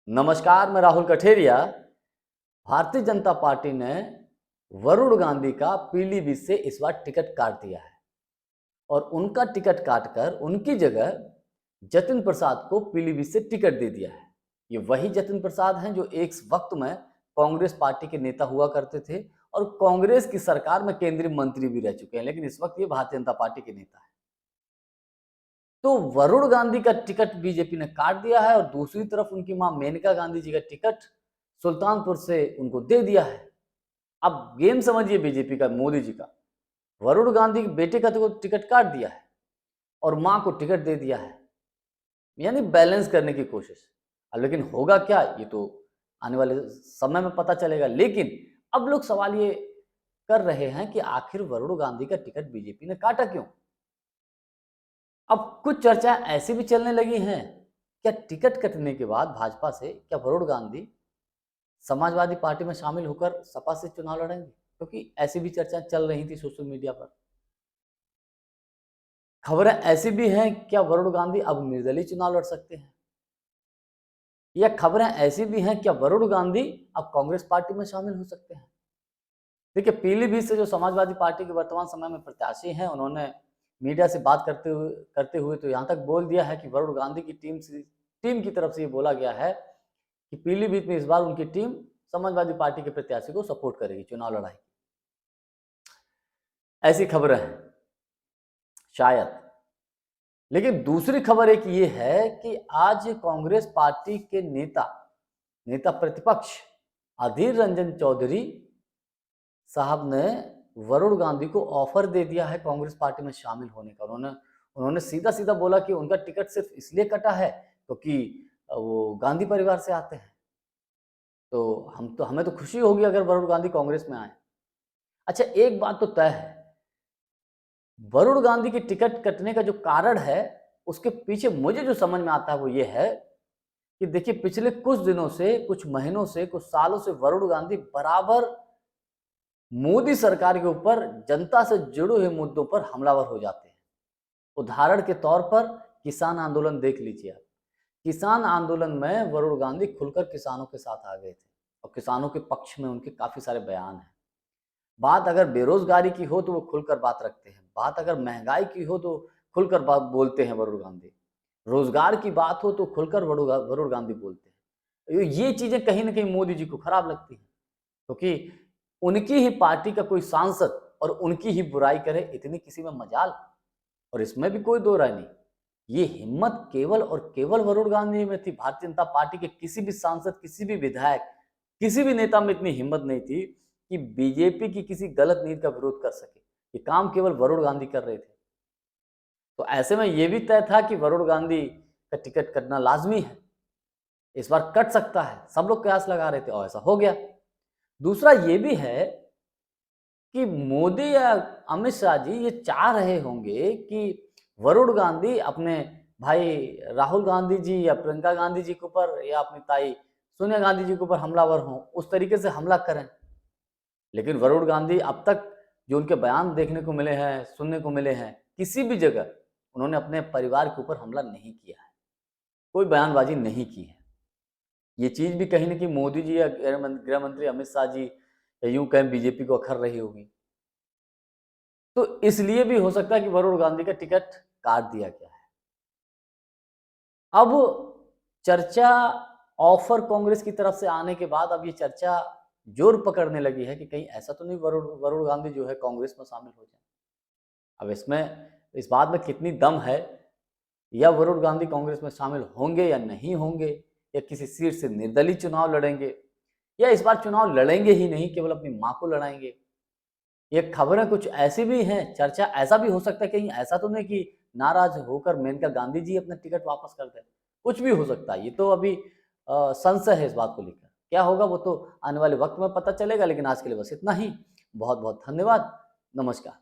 नमस्कार, मैं राहुल कठेरिया। भारतीय जनता पार्टी ने वरुण गांधी का पीलीभीत से इस बार टिकट काट दिया है और उनका टिकट काटकर उनकी जगह जतिन प्रसाद को पीलीभीत से टिकट दे दिया है। ये वही जतिन प्रसाद हैं जो एक वक्त में कांग्रेस पार्टी के नेता हुआ करते थे और कांग्रेस की सरकार में केंद्रीय मंत्री भी रह चुके हैं, लेकिन इस वक्त ये भारतीय जनता पार्टी के नेता है। तो वरुण गांधी का टिकट बीजेपी ने काट दिया है और दूसरी तरफ उनकी मां मेनका गांधी जी का टिकट सुल्तानपुर से उनको दे दिया है। अब गेम समझिए बीजेपी का, मोदी जी का। वरुण गांधी के बेटे का तो टिकट काट दिया है और मां को टिकट दे दिया है, यानी बैलेंस करने की कोशिश। अब लेकिन होगा क्या, ये तो आने वाले समय में पता चलेगा। लेकिन अब लोग सवाल ये कर रहे हैं कि आखिर वरुण गांधी का टिकट बीजेपी ने काटा क्यों। अब कुछ चर्चा ऐसी भी चलने लगी हैं, क्या टिकट कटने के बाद भाजपा से क्या वरुण गांधी समाजवादी पार्टी में शामिल होकर सपा से चुनाव लड़ेंगे? क्योंकि ऐसी भी चर्चा चल रही थी सोशल मीडिया पर। खबरें ऐसी भी हैं, क्या वरुण गांधी अब निर्दलीय चुनाव लड़ सकते हैं, या खबरें ऐसी भी हैं क्या वरुण गांधी अब कांग्रेस पार्टी में शामिल हो सकते हैं। देखिए, पीलीभीत से जो समाजवादी पार्टी के वर्तमान समय में प्रत्याशी हैं, उन्होंने मीडिया से बात करते हुए तो यहाँ तक बोल दिया है कि वरुण गांधी की टीम की तरफ से ये बोला गया है कि पीलीभीत में इस बार उनकी टीम समाजवादी पार्टी के प्रत्याशी को सपोर्ट करेगी, चुनाव लड़ाई। ऐसी खबरें हैं शायद। लेकिन दूसरी खबर एक ये है कि आज कांग्रेस पार्टी के नेता प्रतिपक्ष अधीर रंजन चौधरी साहब ने वरुण गांधी को ऑफर दे दिया है कांग्रेस पार्टी में शामिल होने का। उन्होंने सीधा सीधा बोला कि उनका टिकट सिर्फ इसलिए कटा है क्योंकि वो गांधी परिवार से आते हैं। तो हमें तो खुशी होगी अगर वरुण गांधी कांग्रेस में आए। अच्छा, एक बात तो तय है, वरुण गांधी के टिकट कटने का जो कारण है उसके पीछे मुझे जो समझ में आता है वो ये है कि देखिए, पिछले कुछ दिनों से, कुछ महीनों से, कुछ सालों से वरुण गांधी बराबर मोदी सरकार के ऊपर जनता से जुड़े हुए मुद्दों पर हमलावर हो जाते हैं। उदाहरण के तौर पर किसान आंदोलन देख लीजिए आप। किसान आंदोलन में वरुण गांधी खुलकर किसानों के साथ आ गए थे और किसानों के पक्ष में उनके काफी सारे बयान हैं। बात अगर बेरोजगारी की हो तो वो खुलकर बात रखते हैं, बात अगर महंगाई की हो तो खुलकर बात बोलते हैं वरुण गांधी, रोजगार की बात हो तो खुलकर वरुण गांधी बोलते हैं। ये चीजें कहीं ना कहीं मोदी जी को खराब लगती हैं, क्योंकि उनकी ही पार्टी का कोई सांसद और उनकी ही बुराई करे, इतनी किसी में मजाल। और इसमें भी कोई दो राय नहीं, ये हिम्मत केवल और केवल वरुण गांधी में थी। भारतीय जनता पार्टी के किसी भी सांसद, किसी भी विधायक, किसी भी नेता में इतनी हिम्मत नहीं थी कि बीजेपी की किसी गलत नीति का विरोध कर सके। ये काम केवल वरुण गांधी कर रहे थे। तो ऐसे में यह भी तय था कि वरुण गांधी का टिकट कटना लाजमी है, इस बार कट सकता है, सब लोग कयास लगा रहे थे और ऐसा हो गया। दूसरा ये भी है कि मोदी या अमित शाह जी ये चाह रहे होंगे कि वरुण गांधी अपने भाई राहुल गांधी जी या प्रियंका गांधी जी के ऊपर या अपनी ताई सोनिया गांधी जी के ऊपर हमलावर हों, उस तरीके से हमला करें। लेकिन वरुण गांधी अब तक जो उनके बयान देखने को मिले हैं, सुनने को मिले हैं, किसी भी जगह उन्होंने अपने परिवार के ऊपर हमला नहीं किया है, कोई बयानबाजी नहीं की है। ये चीज भी कहीं ना कहीं मोदी जी या गृह मंत्री अमित शाह जी या यूं कहें बीजेपी को अखर रही होगी। तो इसलिए भी हो सकता है कि वरुण गांधी का टिकट काट दिया गया है। अब चर्चा ऑफर कांग्रेस की तरफ से आने के बाद अब ये चर्चा जोर पकड़ने लगी है कि कहीं ऐसा तो नहीं वरुण गांधी जो है कांग्रेस में शामिल हो जाए। अब इस बात में कितनी दम है, या वरुण गांधी कांग्रेस में शामिल होंगे या नहीं होंगे, या किसी सीट से निर्दलीय चुनाव लड़ेंगे, या इस बार चुनाव लड़ेंगे ही नहीं, केवल अपनी मां को लड़ाएंगे। ये खबरें कुछ ऐसी भी हैं, चर्चा ऐसा भी हो सकता है कहीं ऐसा तो नहीं कि नाराज होकर मेनका गांधी जी अपना टिकट वापस कर दें। कुछ भी हो सकता है, ये तो अभी संशय है इस बात को लेकर। क्या होगा वो तो आने वाले वक्त में पता चलेगा, लेकिन आज के लिए बस इतना ही। बहुत बहुत धन्यवाद। नमस्कार।